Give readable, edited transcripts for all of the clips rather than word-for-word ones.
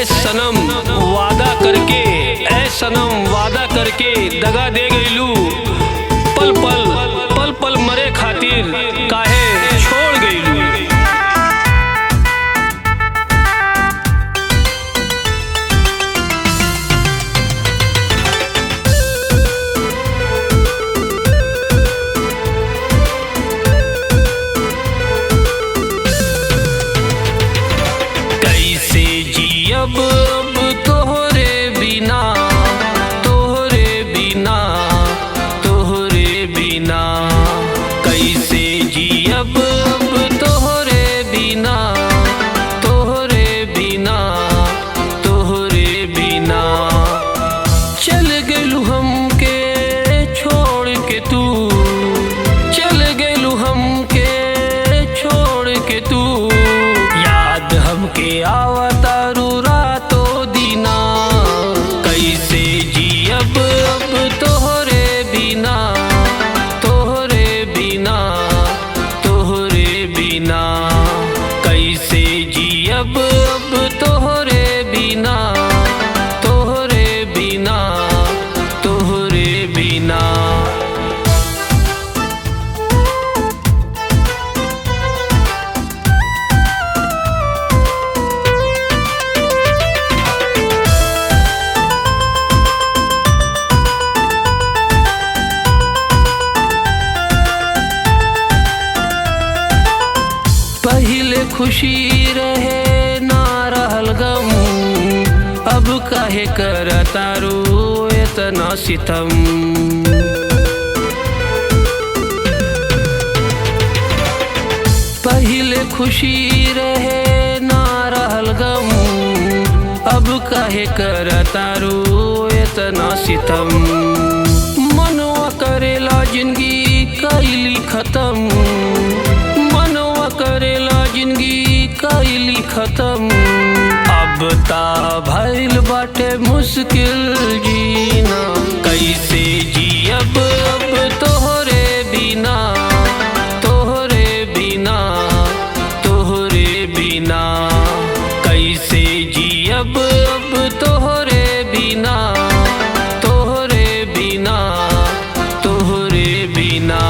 सनम वादा करके दगा दे गईलू। पल पल पल पल मरे खातिर काहे छोड़ गईलू। कैसे जियब अब तोहरे बिना, तोहरे बिना, तोहरे बिना। कैसे जियब अब तोहरे बिना, तोहरे बिना, तोहरे बिना। चल गइलू हमके छोड़ के तू, चल गइलू हमके छोड़ के तू। याद हमके आवतारू रातो दीना। कैसे जियब अब तोहरे बिना, तोहरे बिना, तोहरे बिना। कैसे जियब अब तोहरे बिना, तोहरे बिना, तोहरे बिना। पहिले खुशी रहे ना रहल गम, अब काहे करतारू इतना सितम। पहिले खुशी रहे ना रहल गम, अब काहे करतारू इतना सितम। मनवा करेला जिंदगी कैली खत्म, मनवा करेला जिंदगी कैली खत्म। अब ता भइल बाटे मुश्किल जीना। कैसे जियब अब तोहरे बिना, तोहरे बिना, तोहरे बिना। कैसे जियब अब तोहरे बिना, तोहरे बिना, तोहरे बिना।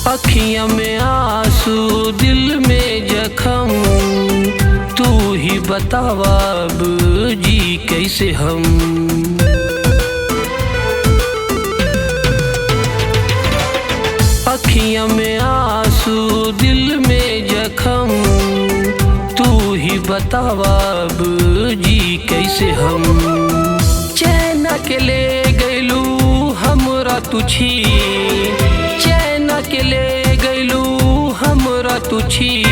अखियाँ में आंसू दिल में जख्म, तू ही बतावा अब जी कैसे हम। अखियाँ में आंसू दिल में जख्म, तू ही बतावा अब जी कैसे हम। चैन के ले गइलू हमरा तुछी, चैन के ले गइलू हमरा तुछी।